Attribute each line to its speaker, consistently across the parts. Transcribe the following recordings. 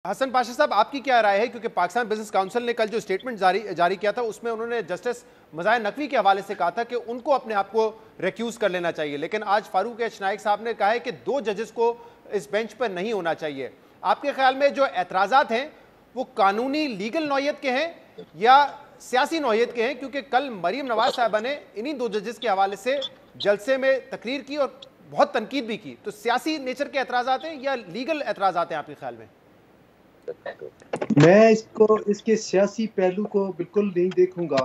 Speaker 1: हसन पाशा साहब, आपकी क्या राय है? क्योंकि पाकिस्तान बिजनेस काउंसिल ने कल जो स्टेटमेंट जारी किया था उसमें उन्होंने जस्टिस मज़ाहिर नकवी के हवाले से कहा था कि उनको अपने आप को रिक्यूज कर लेना चाहिए, लेकिन आज फारूक एच नाइक साहब ने कहा है कि 2 जजेस को इस बेंच पर नहीं होना चाहिए। आपके ख्याल में जो एतराज़ात हैं वो कानूनी लीगल नौयत के हैं या सियासी नौयत के हैं? क्योंकि कल मरीम नवाज साहबा ने इन्हीं 2 जजेस के हवाले से जलसे में तकरीर की और बहुत तनकीद भी की। तो सियासी नेचर के एतराज़ात हैं या लीगल एतराज़ात हैं आपके ख्याल में?
Speaker 2: मैं इसके सियासी पहलू को बिल्कुल नहीं देखूंगा।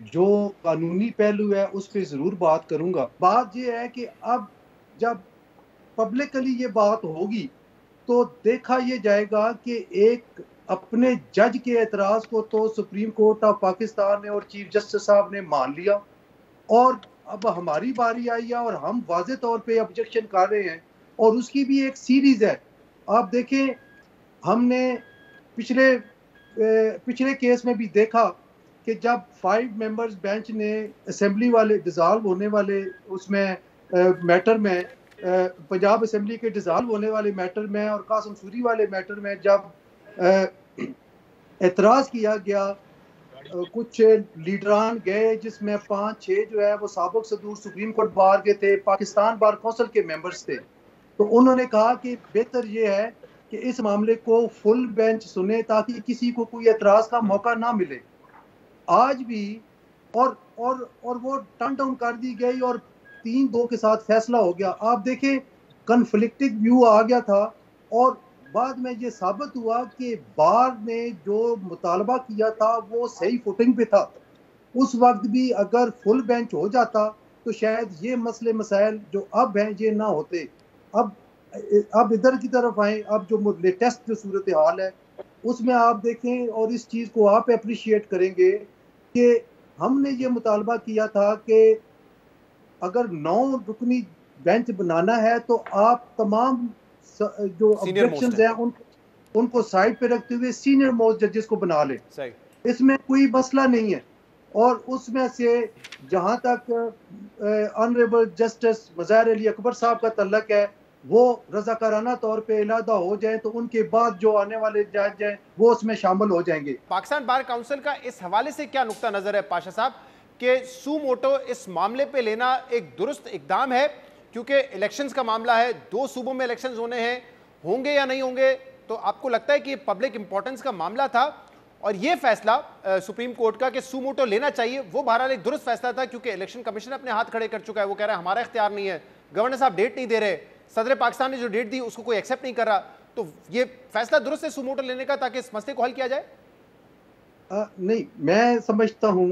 Speaker 2: जो कानूनी पहलू है उस पर जरूर बात करूंगा। बात यह है कि अब जब पब्लिकली ये बात होगी तो देखा यह जाएगा कि एक अपने जज के एतराज को तो सुप्रीम कोर्ट ऑफ पाकिस्तान ने और चीफ जस्टिस साहब ने मान लिया, और अब हमारी बारी आई है और हम वाज़े तौर पे ऑब्जेक्शन कर रहे हैं, और उसकी भी एक सीरीज है। आप देखें, हमने पिछले केस में भी देखा कि जब 5 मेंबर्स बेंच ने असेंबली वाले डिसॉल्व होने वाले उसमें मैटर में पंजाब असेंबली के डिसॉल्व होने वाले मैटर में और कासिम सूरी वाले मैटर में जब एतराज़ किया गया, कुछ लीडरान गए जिसमें 5-6 जो है वो साबिक सदूर सुप्रीम कोर्ट बार के थे, पाकिस्तान बार कौंसिल के मेंबर्स थे। तो उन्होंने कहा कि बेहतर ये है कि इस मामले को फुल बेंच सुने ताकि किसी को कोई एतराज का मौका ना मिले। आज भी और वो टर्न डाउन कर दी गई और 3-2 के साथ फैसला हो गया। आप देखें, कन्फ्लिक्टिंग व्यू आ गया था और बाद में ये साबित हुआ कि बार ने जो मुतालबा किया था वो सही फुटिंग पे था। उस वक्त भी अगर फुल बेंच हो जाता तो शायद ये मसले मसाइल जो अब हैं ये ना होते। अब इधर की तरफ आए। अब जो लेटेस्ट जो सूरत हाल है उसमें आप देखें और इस चीज़ को आप अप्रिशिएट करेंगे कि हमने ये मुतालबा किया था कि अगर 9 रुकनी बेंच बनाना है तो आप तमाम जो ऑब्जेक्शंस हैं उनको साइड पे रखते हुए सीनियर मोस्ट जजेस को बना लें। इसमें कोई मसला नहीं है। और उसमें से जहां तक ऑनरेबल जस्टिस मज़ाहिर अली अकबर साहब का तल्लक है, वो रजाकाराना तौर पे इलादा हो जाए तो उनके बाद जो आने वाले जज हैं वो उसमें शामिल हो जाएंगे।
Speaker 1: पाकिस्तान बार काउंसिल का इस हवाले से क्या नुक्ता नजर है पाशा साहब कि सू मोटो इस मामले पे लेना एक दुरुस्त इकदाम है? क्योंकि इलेक्शंस का मामला है, 2 सूबों में इलेक्शंस होने हैं, होंगे या नहीं होंगे, तो आपको लगता है कि पब्लिक इंपॉर्टेंस का मामला था और ये फैसला सुप्रीम कोर्ट का कि सू मोटो लेना चाहिए वो बहरहाल एक दुरुस्त फैसला था? क्योंकि इलेक्शन कमीशन अपने हाथ खड़े कर चुका है, वो कह रहा है हमारा इख्तियार नहीं है, गवर्नर साहब डेट नहीं दे रहे, सदर पाकिस्तान ने जो डेट दी उसको कोई एक्सेप्ट नहीं कर रहा। तो ये फैसला दुरुस्त है सू मोटो लेने का ताकि इस मसले को हल किया जाए?
Speaker 2: नहीं, मैं समझता हूं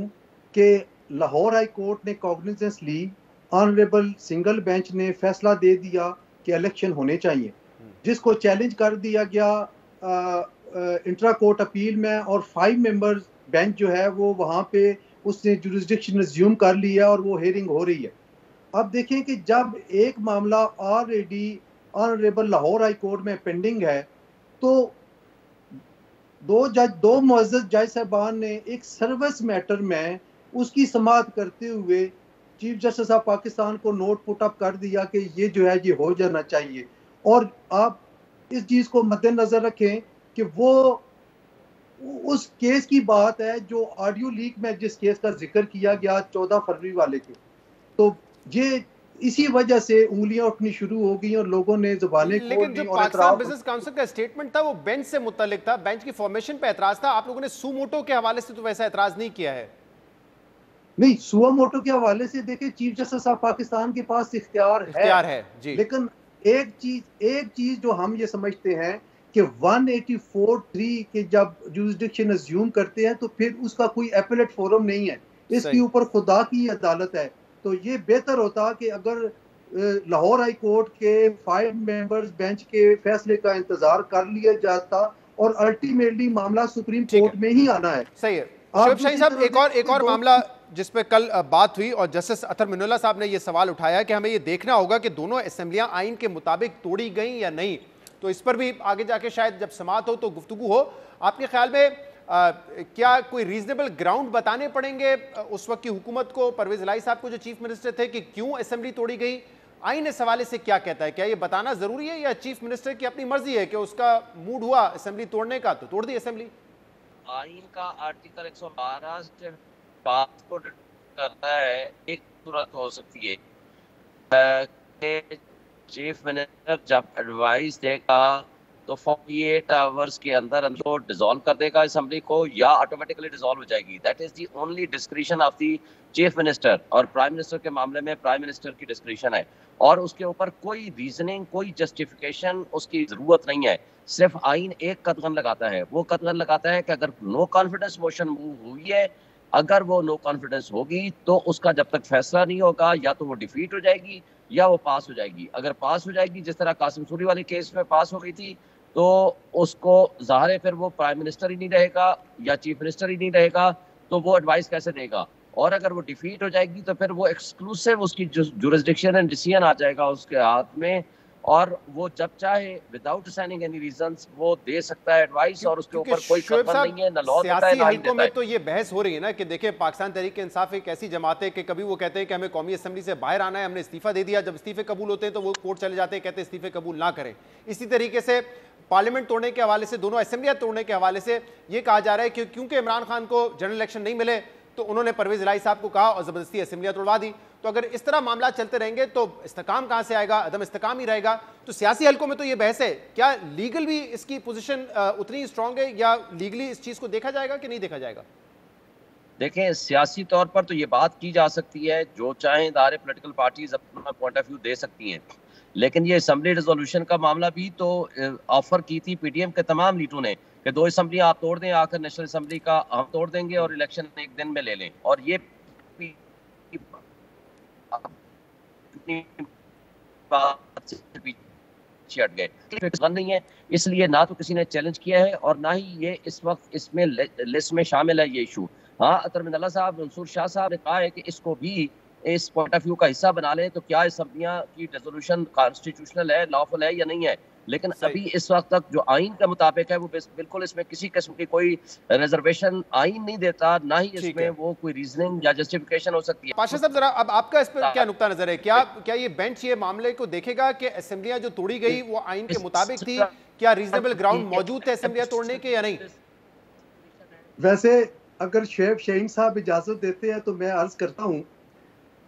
Speaker 2: कि लाहौर हाई कोर्ट ने कॉग्निजेंस ली, ऑनरेबल सिंगल बेंच ने फैसला दे दिया कि इलेक्शन होने चाहिए, जिसको चैलेंज कर दिया गया इंट्रा कोर्ट अपील में, और 5 मेंबर्स बेंच जो है वो वहाँ पे उसने जुरिस्डिक्शन रिज्यूम कर लिया और वो हेयरिंग हो रही है। अब देखें कि जब एक मामला already honourable Lahore high court में पेंडिंग है तो 2 मुअज़्ज़ज़ जज साहबान ने एक सर्विस मैटर में उसकी समाअत करते हुए चीफ जस्टिस ऑफ पाकिस्तान को नोट पुट अप कर दिया कि ये जो है ये हो जाना चाहिए। और आप इस चीज़ को मद्देनजर रखें कि वो उस केस की बात है जो ऑडियो लीक में जिस केस का जिक्र किया गया 14 फरवरी वाले के, तो ये इसी वजह से उंगलियां उठनी शुरू हो गई और लोगों ने जुबानें खोल दी।
Speaker 1: लेकिन जो पाकिस्तान बिजनेस काउंसिल का स्टेटमेंट था वो बेंच से मुतालिक था, बेंच की फॉर्मेशन पे एतराज था। आप लोगों ने सू मोटो के हवाले से तो वैसा एतराज नहीं किया है?
Speaker 2: नहीं, सुओ मोटो के हवाले से देखिए, चीफ जस्टिस ऑफ पाकिस्तान के पास इख्तियार है
Speaker 1: जी।
Speaker 2: लेकिन एक चीज जो हम ये समझते हैं कि 184(3) के जब जुरिस्डिक्शन अज्यूम करते हैं तो फिर उसका कोई एपेलेट फोरम नहीं है, इसके ऊपर खुदा की अदालत है। तो ये बेहतर होता कि अगर लाहौर हाई कोर्ट के 5 मेंबर्स बेंच के फैसले का इंतजार कर लिया जाता और अल्टीमेटली मामला सुप्रीम कोर्ट में ही आना है।
Speaker 1: सही है। शोएब शाहीन साहब, एक और मामला जिस पे कल बात हुई और जस्टिस अतर मिनुल्लाह साहब ने यह सवाल उठाया कि हमें यह देखना होगा कि दोनों असेंबलियां आइन के मुताबिक तोड़ी गई या नहीं, तो इस पर भी आगे जाके शायद जब समाअत हो तो गुफ्तगू हो। आपके ख्याल में क्या कोई रीजनेबल ग्राउंड बताने पड़ेंगे उस वक्त की हुकूमत को, परवेज इलाही साहब को जो चीफ मिनिस्टर थे, कि क्यों असेंबली तोड़ी गई? आईन इस हवाले से क्या कहता है? क्या ये बताना जरूरी है या चीफ मिनिस्टर की अपनी मर्जी है कि उसका मूड हुआ असेंबली तोड़ने का तो तोड़ दी असेंबली?
Speaker 3: आइन का आर्टिकल 112 से बात को करता है, एक सूरत हो सकती है कि चीफ मिनिस्टर जब एडवाइस देगा तो 48 आवर्स के अंदर अंदर डिसॉल्व कर देगा असेंबली को, या ऑटोमेटिकली डिसॉल्व हो जाएगी। That is the only discretion of the chief minister. और प्राइम मिनिस्टर के मामले में प्राइम मिनिस्टर की डिस्क्रिशन है, और उसके ऊपर कोई रीजनिंग, कोई जस्टिफिकेशन उसकी जरूरत नहीं है। सिर्फ आइन एक कदगन लगाता है, वो कदगन लगाता है कि अगर नो कॉन्फिडेंस मोशन मूव हुई है, अगर वो नो कॉन्फिडेंस होगी तो उसका जब तक फैसला नहीं होगा या तो वो डिफीट हो जाएगी या वो पास हो जाएगी। अगर पास हो जाएगी, जिस तरह कासिम सूरी वाले केस में पास हो गई थी, तो उसको ज़ाहिर है फिर वो प्राइम मिनिस्टर ही नहीं रहेगा या चीफ मिनिस्टर ही नहीं रहेगा, तो वो एडवाइस कैसे देगा। और अगर वो डिफीट हो जाएगी तो फिर वो एक्सक्लूसिव उसकी जुरिसडिक्शन एंड डिसीजन आ जाएगा उसके हाथ में, और वो जब चाहे विदाउट साइनिंग एनी रीजंस वो दे सकता है एडवाइस, और उसके ऊपर कोई कदम नहीं है, ना लॉ देता है ना आइन देता है।
Speaker 1: तो ये बहस हो रही है ना कि देखिए पाकिस्तान तहरीक इंसाफ एक ऐसी जमात है कि कभी वो कहते हैं कि हमें कौमी असेंबली से बाहर आना है, हमने इस्तीफा दे दिया, जब इस्तीफे कबूल होते हैं तो वो कोर्ट चले जाते हैं, कहते हैं इस्तीफे कबूल ना करें। इसी तरीके से पार्लियामेंट तोड़ने के हवाले से, दोनों असेंबलियां तोड़ने के हवाले से ये कहा जा रहा है कि क्योंकि इमरान खान को जनरल इलेक्शन नहीं मिले तो उन्होंने परवेज इलाही साहब को कहा और जबरदस्ती असेंबलियां तोड़वा दी। तो अगर इस तरह मामला चलते रहेंगे तो इस्तेकाम कहां से आएगा? अदम इस्तेकाम ही रहेगा। तो सियासी हलकों में तो ये बहस है, क्या लीगल भी इसकी पोजीशन उतनी स्ट्रांग है या लीगली इस चीज को देखा जाएगा कि नहीं देखा जाएगा?
Speaker 3: देखें, सियासी तौर पर तो ये बात की जा सकती है, जो चाहें दारे पॉलिटिकल पार्टीज अपना पॉइंट ऑफ व्यू दे सकती हैं, लेकिन ये असेंबली रिजोल्यूशन का मामला भी तो ऑफर की थी पीडीएम के तमाम लीडरों ने कि 2 असेंबली आप तोड़ दें, आकर नेशनल असेंबली का हम तोड़ देंगे और इलेक्शन एक दिन में ले लें, और ये बात से पीछे हट गए। नहीं है, इसलिए ना तो किसी ने चैलेंज किया है और ना ही ये इस वक्त इसमें लिस्ट में शामिल है ये इशू। हाँ, अतर मिनल्ला साहब, मंसूर शाह साहब ने कहा है कि इसको भी इस पॉइंट ऑफ व्यू का हिस्सा बना लें, तो क्या असेंबलियां की रेजोल्यूशन कॉन्स्टिट्यूशनल है, लॉफुल है या नहीं है। लेकिन अभी इस वक्त तक जो आइन के मुताबिक है वो बिल्कुल इसमें किसी किस्म की कोई रिजर्वेशन आइन नहीं देता, ना ही इसमें वो कोई रीजनिंग या जस्टिफिकेशन हो सकती है।
Speaker 1: पाशा साहब, जरा अब आपका इस पर क्या नुक्ता नजर है? क्या ये बेंच ये मामले को देखेगा कि असेंबलियां जो तोड़ी गई वो आइन के मुताबिक थी? क्या रीजनेबल ग्राउंड मौजूद थे असेंबलियां तोड़ने के या नहीं?
Speaker 2: वैसे अगर शेख शहीन साहब इजाजत देते हैं तो मैं अर्ज करता हूँ,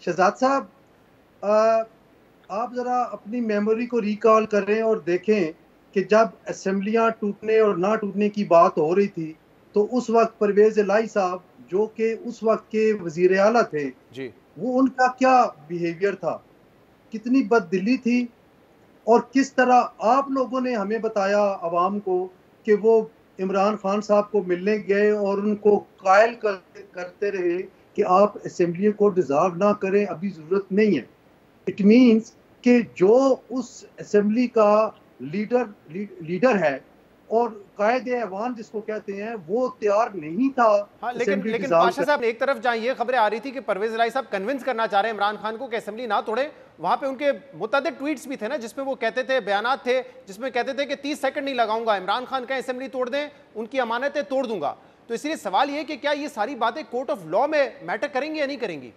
Speaker 2: शहजाद साहब आप ज़रा अपनी मेमोरी को रिकॉल करें और देखें कि जब असेंबलियां टूटने और ना टूटने की बात हो रही थी तो उस वक्त परवेज इलाही साहब जो कि उस वक्त के वजीर आला थे जी, वो उनका क्या बिहेवियर था, कितनी बददिली थी, और किस तरह आप लोगों ने हमें बताया आवाम को कि वो इमरान खान साहब को मिलने गए और उनको कायल करते रहे कि आप असेंबली को डिसॉल्व ना करें, अभी ज़रूरत नहीं है। इट मीन्स कि जो उस असेंबली का लीडर है और कायदे ऐवान जिसको कहते हैं, वो तैयार नहीं था।
Speaker 1: हाँ, लेकिन पाशा साहब, एक तरफ जहाँ ये खबरें आ रही थी कि परवेज इलाही साहब कन्विंस करना चाह रहे हैं इमरान खान को कि असेंबली ना तोड़े, वहां पे उनके मुतअद्दिद ट्वीट्स भी थे ना जिसमें वो कहते थे, बयानात थे जिसमें कहते थे कि 30 सेकंड नहीं लगाऊंगा, इमरान खान का असेंबली तोड़ दें, उनकी अमानतें तोड़ दूंगा। तो इसलिए सवाल ये कि क्या ये सारी बातें कोर्ट ऑफ लॉ में मैटर करेंगी या नहीं करेंगी?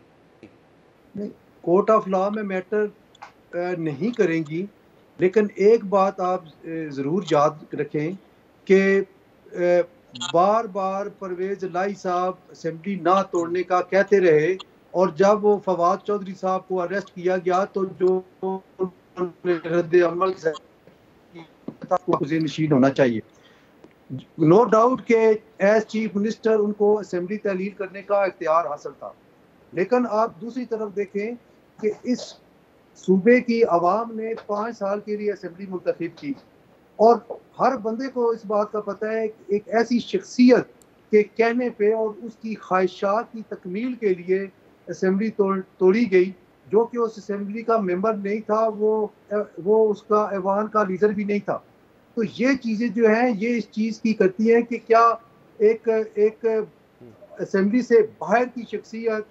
Speaker 2: कोर्ट ऑफ लॉ में मैटर नहीं करेंगी, लेकिन एक बात आप ज़रूर याद रखें कि बार बार परवेज इलाही साहब असेंबली ना तोड़ने का कहते रहे, और जब वो फवाद चौधरी साहब को अरेस्ट किया गया तो जो रद्द अमल नशीन होना चाहिए। नो डाउट के एज चीफ मिनिस्टर उनको असेंबली तहलील करने का इख्तियार हासिल था, लेकिन आप दूसरी तरफ देखें कि इस सूबे की आवाम ने 5 साल के लिए असेंबली मुंतखब की, और हर बंदे को इस बात का पता है कि एक ऐसी शख्सियत के कहने पे और उसकी ख्वाहिशात की तकमील के लिए असेंबली तोड़ी गई, जो कि उस असेंबली का मेंबर नहीं था, वो उसका ऐवान का लीडर भी नहीं था। तो ये चीज़ें जो हैं ये इस चीज़ की करती हैं कि क्या एक असेंबली से बाहर की शख्सियत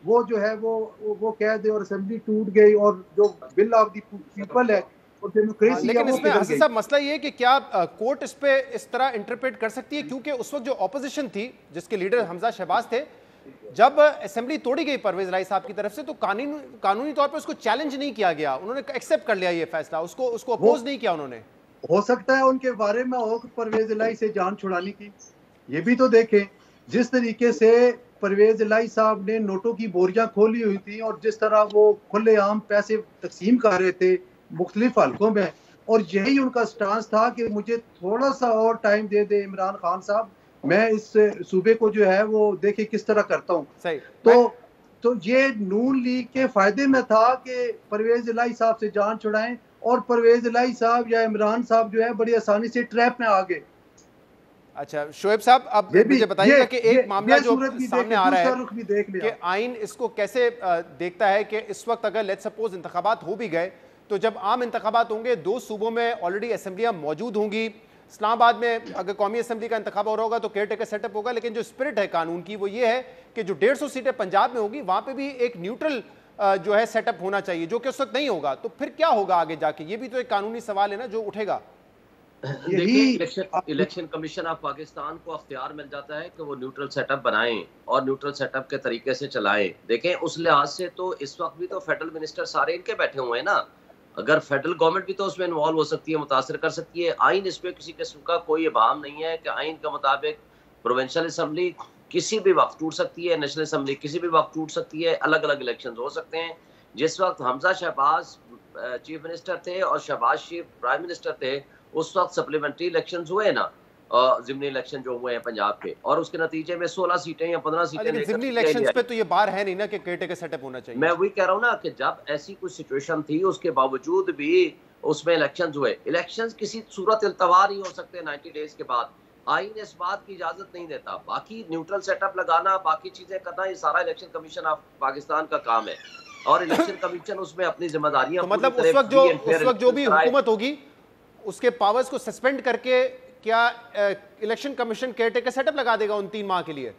Speaker 2: वो जो है वो कह दे और असेंबली टूट गई, और जो बिल ऑफ द पीपल है और डेमोक्रेसी।
Speaker 1: लेकिन इसमें हसन साहब मसला ये है कि क्या कोर्ट इस पे इस तरह इंटरप्रेट कर सकती है, क्योंकि उस वक्त जो ऑपोजिशन थी जिसके लीडर हमजा शहबाज थे, जब असेंबली तोड़ी गई परवेज इलाही साहब की तरफ से तो कानूनी तौर पर उसको चैलेंज नहीं किया गया, उन्होंने एक्सेप्ट कर लिया ये फैसला, उसको अपोज नहीं किया उन्होंने।
Speaker 2: हो सकता है उनके बारे में हो परवेज इलाही से जान छुड़ाने की। ये भी तो देखें जिस तरीके से परवेज इलाही साहब ने नोटों की बोरियां खोली हुई थी और जिस तरह वो खुलेआम पैसे तकसीम कर रहे थे मुख्तलिफ हलकों में, और यही उनका स्टांस था कि मुझे थोड़ा सा और टाइम दे दे इमरान खान साहब, मैं इस सूबे को जो है वो देखिए किस तरह करता हूँ। तो ये नून लीग के फायदे में था कि परवेज इलाही साहब से जान छुड़ाएं, और परवेज इलाही साहब या इमरान साहब जो है बड़ी आसानी से ट्रैप में आ गए।
Speaker 1: अच्छा शोएब साहब, अब मुझे बताइएगा कि एक मामला जो सामने आ रहा है कि आइन इसको कैसे देखता है कि इस वक्त अगर लेट्स सपोज इंतखाबात हो भी गए तो जब आम इंतखाबात होंगे 2 सूबों में ऑलरेडी असेंबलियां मौजूद होंगी, इस्लामाबाद में अगर कौमी असेंबली का इंतखाब हो रहा होगा तो केयर टेकर सेटअप होगा, लेकिन जो स्पिरिट है कानून की वो ये है कि जो 150 सीटें पंजाब में होगी वहां पे भी एक न्यूट्रल जो है सेटअप होना चाहिए, जो कि उस वक्त नहीं होगा। तो फिर क्या होगा आगे जाके, ये भी तो एक कानूनी सवाल है ना जो उठेगा।
Speaker 3: देखिए इलेक्शन कमीशन ऑफ पाकिस्तान को अख्तियार मिल जाता है कि वो न्यूट्रल सेटअप बनाएं और न्यूट्रल सेटअप के तरीके से चलाएं। देखें उस लिहाज से तो इस वक्त भी तो फेडरल मिनिस्टर सारे इनके बैठे हुए हैं ना, अगर फेडरल गवर्नमेंट भी तो उसमें इन्वॉल्व हो सकती है, मुतासर कर सकती है। आइन इसमें किसी किस्म का कोई इबाम नहीं है कि आइन के मुताबिक प्रोविंशियल असम्बली किसी भी वक्त टूट सकती है, नेशनल असम्बली किसी भी वक्त टूट सकती है, अलग अलग इलेक्शन हो सकते हैं। जिस वक्त हमजा शहबाज चीफ मिनिस्टर थे और शहबाज शरीफ प्राइम मिनिस्टर थे उस वक्त सप्लीमेंट्री इलेक्शंस हुए ना, ज़िमनी इलेक्शन जो हुए हैं पंजाब के, और उसके नतीजे में 16 सीटें या 15 सीटें
Speaker 1: ज़िमनी इलेक्शंस पे तो ये बार है नहीं ना कि केयरटेकर सेटअप होना चाहिए।
Speaker 3: मैं वही कह रहा हूँ ना कि जब ऐसी कोई सिचुएशन थी उसके बावजूद भी उसमें इलेक्शंस हुए। इलेक्शंस किसी सूरत इल्तवा नहीं हो सकते 90 डेज के बाद, आइन इस बात की इजाजत नहीं देता। बाकी न्यूट्रल सेटअप लगाना, बाकी चीजें करना, ये सारा इलेक्शन कमीशन ऑफ पाकिस्तान का काम है और इलेक्शन कमीशन उसमें अपनी जिम्मेदारियां
Speaker 1: तो मतलब उस वक्त जो भी हुकूमत होगी उसके पावर्स को सस्पेंड करके क्या इलेक्शन कमीशन केयरटेकर सेटअप लगा देगा उन 3 माह के लिए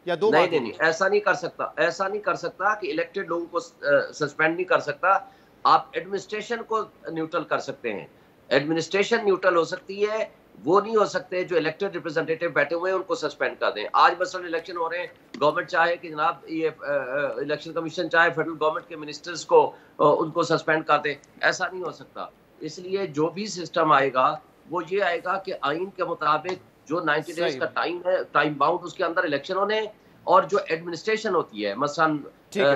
Speaker 1: या 2 माह?
Speaker 3: नहीं, ऐसा नहीं कर सकता, ऐसा नहीं कर सकता कि इलेक्टेड लोगों को सस्पेंड नहीं कर सकता। आप एडमिनिस्ट्रेशन को न्यूट्रल कर सकते हैं, एडमिनिस्ट्रेशन न्यूट्रल हो सकती है, वो नहीं हो सकते जो इलेक्टेड रिप्रेजेंटेटिव बैठे हुए हैं उनको सस्पेंड कर दें। आज मसलन इलेक्शन हो रहे हैं, गवर्नमेंट चाहे कि जनाब ये इलेक्शन कमीशन चाहे फेडरल गवर्नमेंट के मिनिस्टर्स को उनको सस्पेंड कर दे, ऐसा नहीं हो सकता। इसलिए जो भी सिस्टम आएगा वो ये आएगा कि आइन के मुताबिक जो 90 डेज का टाइम है, टाइम बाउंड, उसके अंदर इलेक्शन होने, और जो एडमिनिस्ट्रेशन होती है मसलन